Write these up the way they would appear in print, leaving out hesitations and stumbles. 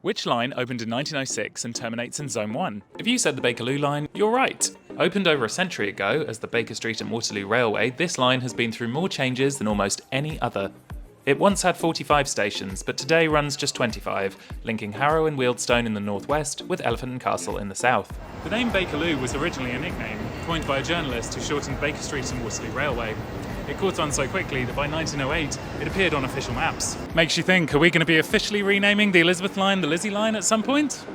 Which line opened in 1906 and terminates in Zone 1? If you said the Bakerloo line, you're right. Opened over a century ago as the Baker Street and Waterloo Railway, this line has been through more changes than almost any other. It once had 45 stations, but today runs just 25, linking Harrow and Wealdstone in the northwest with Elephant and Castle in the south. The name Bakerloo was originally a nickname, coined by a journalist who shortened Baker Street and Waterloo Railway. It caught on so quickly that by 1908, it appeared on official maps. Makes you think, are we going to be officially renaming the Elizabeth line the Lizzie line at some point?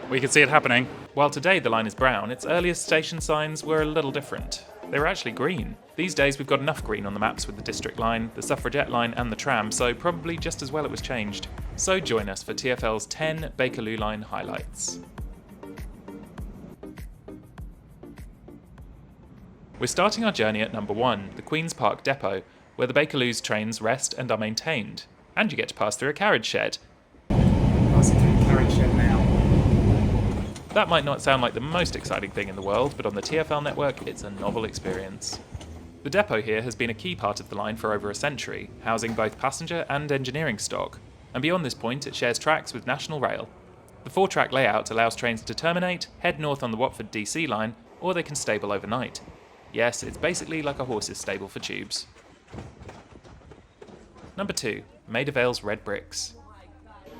We could see it happening. While today the line is brown, its earliest station signs were a little different. They were actually green. These days we've got enough green on the maps with the District line, the Suffragette line and the tram, so probably just as well it was changed. So join us for TfL's 10 Bakerloo line highlights. We're starting our journey at number 1, the Queen's Park Depot, where the Bakerloo's trains rest and are maintained. And you get to pass through a carriage shed. Passing through the carriage shed now. That might not sound like the most exciting thing in the world, but on the TfL network, it's a novel experience. The depot here has been a key part of the line for over a century, housing both passenger and engineering stock. And beyond this point, it shares tracks with National Rail. The 4-track layout allows trains to terminate, head north on the Watford DC line, or they can stable overnight. Yes, it's basically like a horse's stable for tubes. Number 2, Maida Vale's Red Bricks.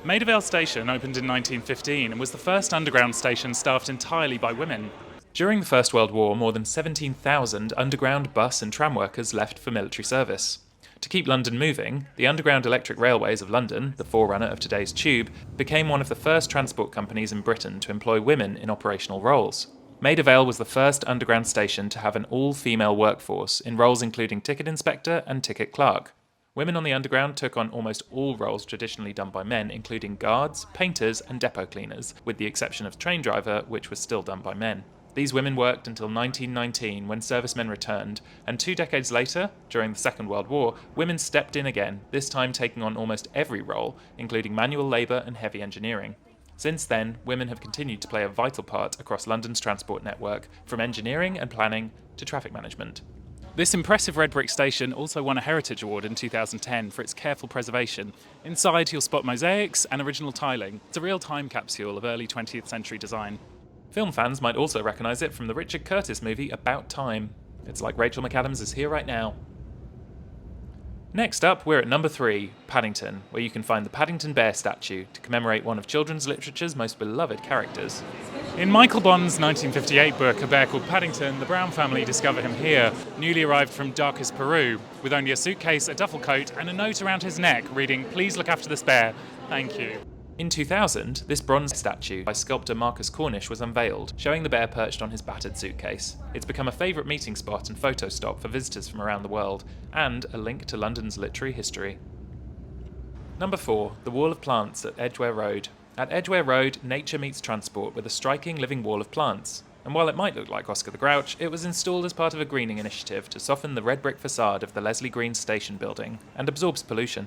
Maida Vale Station opened in 1915 and was the first underground station staffed entirely by women. During the First World War, more than 17,000 underground bus and tram workers left for military service. To keep London moving, the Underground Electric Railways of London, the forerunner of today's tube, became one of the first transport companies in Britain to employ women in operational roles. Maida Vale was the first underground station to have an all-female workforce in roles including ticket inspector and ticket clerk. Women on the Underground took on almost all roles traditionally done by men, including guards, painters and depot cleaners, with the exception of train driver, which was still done by men. These women worked until 1919 when servicemen returned, and 2 decades later, during the Second World War, women stepped in again, this time taking on almost every role, including manual labour and heavy engineering. Since then, women have continued to play a vital part across London's transport network, from engineering and planning to traffic management. This impressive red brick station also won a Heritage Award in 2010 for its careful preservation. Inside you'll spot mosaics and original tiling. It's a real time capsule of early 20th century design. Film fans might also recognise it from the Richard Curtis movie About Time. It's like Rachel McAdams is here right now. Next up, we're at number 3, Paddington, where you can find the Paddington Bear statue to commemorate one of children's literature's most beloved characters. In Michael Bond's 1958 book, A Bear Called Paddington, the Brown family discover him here, newly arrived from darkest Peru, with only a suitcase, a duffel coat, and a note around his neck reading, "Please look after this bear. Thank you." In 2000, this bronze statue by sculptor Marcus Cornish was unveiled, showing the bear perched on his battered suitcase. It's become a favourite meeting spot and photo stop for visitors from around the world, and a link to London's literary history. Number 4, the Wall of Plants at Edgware Road. At Edgware Road, nature meets transport with a striking living wall of plants. And while it might look like Oscar the Grouch, it was installed as part of a greening initiative to soften the red brick facade of the Leslie Green station building and absorbs pollution.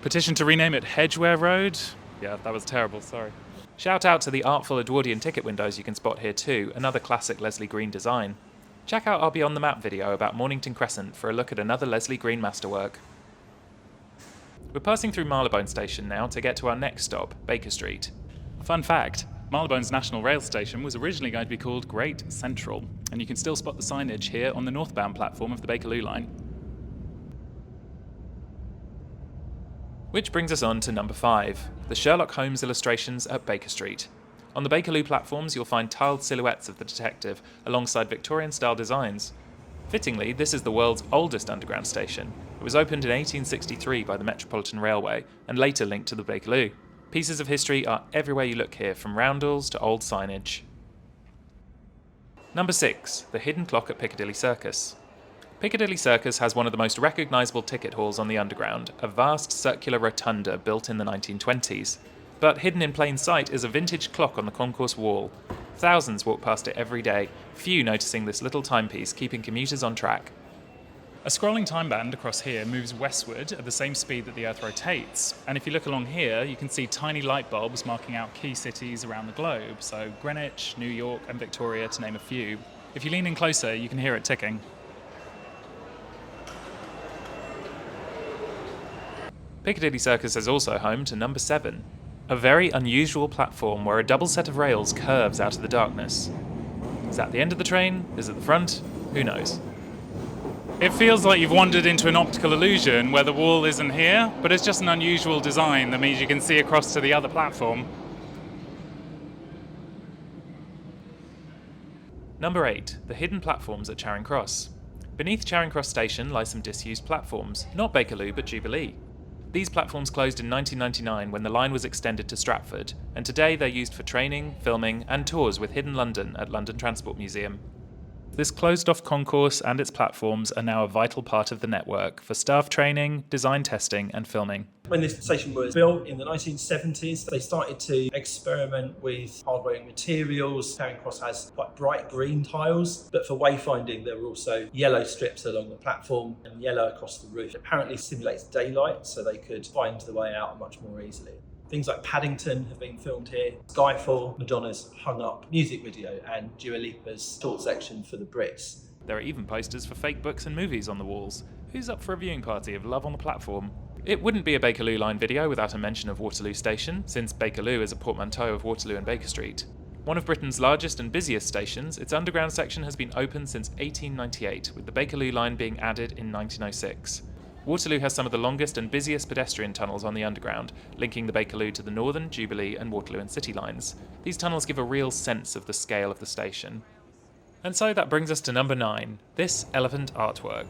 Petition to rename it Hedgeware Road? Yeah, that was terrible, sorry. Shout out to the artful Edwardian ticket windows you can spot here too, another classic Leslie Green design. Check out our Beyond the Map video about Mornington Crescent for a look at another Leslie Green masterwork. We're passing through Marylebone Station now to get to our next stop, Baker Street. Fun fact, Marylebone's National Rail Station was originally going to be called Great Central, and you can still spot the signage here on the northbound platform of the Bakerloo line. Which brings us on to number 5, the Sherlock Holmes illustrations at Baker Street. On the Bakerloo platforms you'll find tiled silhouettes of the detective alongside Victorian-style designs. Fittingly, this is the world's oldest underground station. It was opened in 1863 by the Metropolitan Railway and later linked to the Bakerloo. Pieces of history are everywhere you look here, from roundels to old signage. Number 6, the hidden clock at Piccadilly Circus. Piccadilly Circus has one of the most recognisable ticket halls on the Underground, a vast circular rotunda built in the 1920s. But hidden in plain sight is a vintage clock on the concourse wall. Thousands walk past it every day, few noticing this little timepiece keeping commuters on track. A scrolling time band across here moves westward at the same speed that the Earth rotates, and if you look along here you can see tiny light bulbs marking out key cities around the globe, so Greenwich, New York and Victoria to name a few. If you lean in closer you can hear it ticking. Piccadilly Circus is also home to number 7. A very unusual platform where a double set of rails curves out of the darkness. Is that the end of the train? Is it the front? Who knows? It feels like you've wandered into an optical illusion where the wall isn't here, but it's just an unusual design that means you can see across to the other platform. Number 8. The hidden platforms at Charing Cross. Beneath Charing Cross station lie some disused platforms, not Bakerloo but Jubilee. These platforms closed in 1999 when the line was extended to Stratford, and today they're used for training, filming and tours with Hidden London at London Transport Museum. This closed-off concourse and its platforms are now a vital part of the network for staff training, design testing and filming. When this station was built in the 1970s, they started to experiment with hardware materials. Charing Cross has quite bright green tiles, but for wayfinding there were also yellow strips along the platform and yellow across the roof. It apparently simulates daylight, so they could find the way out much more easily. Things like Paddington have been filmed here, Skyfall, Madonna's Hung Up music video, and Dua Lipa's short section for the Brits. There are even posters for fake books and movies on the walls. Who's up for a viewing party of Love on the Platform? It wouldn't be a Bakerloo line video without a mention of Waterloo Station, since Bakerloo is a portmanteau of Waterloo and Baker Street. One of Britain's largest and busiest stations, its underground section has been open since 1898, with the Bakerloo line being added in 1906. Waterloo has some of the longest and busiest pedestrian tunnels on the underground, linking the Bakerloo to the Northern, Jubilee and Waterloo and City lines. These tunnels give a real sense of the scale of the station. And so that brings us to number 9, this elephant artwork.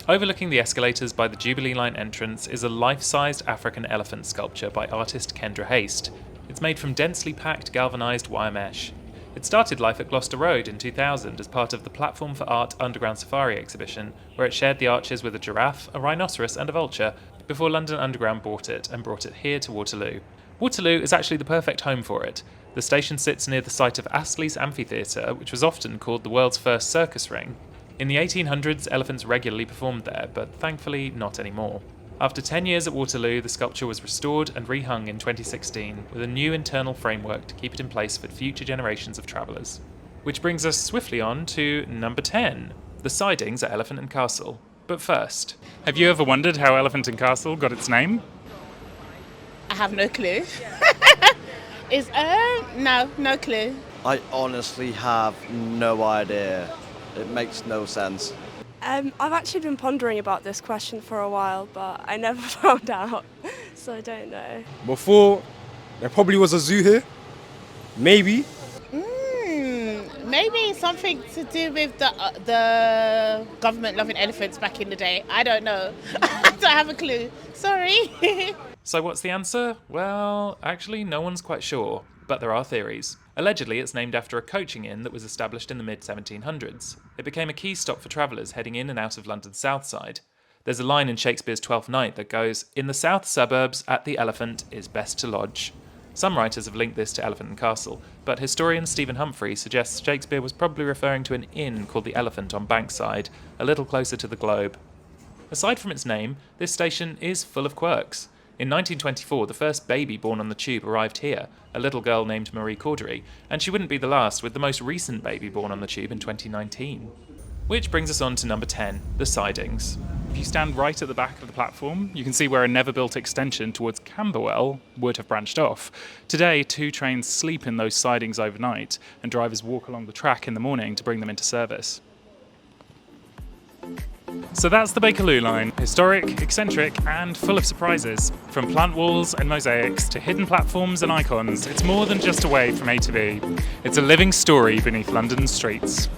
Overlooking the escalators by the Jubilee line entrance is a life-sized African elephant sculpture by artist Kendra Haste. It's made from densely packed galvanised wire mesh. It started life at Gloucester Road in 2000 as part of the Platform for Art Underground Safari exhibition, where it shared the arches with a giraffe, a rhinoceros and a vulture, before London Underground bought it and brought it here to Waterloo. Waterloo is actually the perfect home for it. The station sits near the site of Astley's Amphitheatre, which was often called the world's first circus ring. In the 1800s, elephants regularly performed there, but thankfully not anymore. After 10 years at Waterloo, the sculpture was restored and rehung in 2016 with a new internal framework to keep it in place for future generations of travellers. Which brings us swiftly on to number 10, the sidings at Elephant and Castle. But first, Have you ever wondered how Elephant and Castle got its name? I have no clue. No clue. I honestly have no idea. It makes no sense. I've actually been pondering about this question for a while, but I never found out, so I don't know. Before, there probably was a zoo here. Maybe. Maybe something to do with the government loving elephants back in the day. I don't know. I don't have a clue. Sorry. so what's the answer? Well, actually no one's quite sure, but there are theories. Allegedly, it's named after a coaching inn that was established in the mid-1700s. It became a key stop for travellers heading in and out of London's south side. There's a line in Shakespeare's Twelfth Night that goes, "In the south suburbs, at the Elephant, is best to lodge." Some writers have linked this to Elephant and Castle, but historian Stephen Humphrey suggests Shakespeare was probably referring to an inn called the Elephant on Bankside, a little closer to the Globe. Aside from its name, this station is full of quirks. In 1924, the first baby born on the tube arrived here, a little girl named Marie Cordery, and she wouldn't be the last, with the most recent baby born on the tube in 2019. Which brings us on to number 10, the sidings. If you stand right at the back of the platform, you can see where a never-built extension towards Camberwell would have branched off. Today, 2 trains sleep in those sidings overnight, and drivers walk along the track in the morning to bring them into service. So that's the Bakerloo line, historic, eccentric and full of surprises. From plant walls and mosaics to hidden platforms and icons, it's more than just a way from A to B. It's a living story beneath London's streets.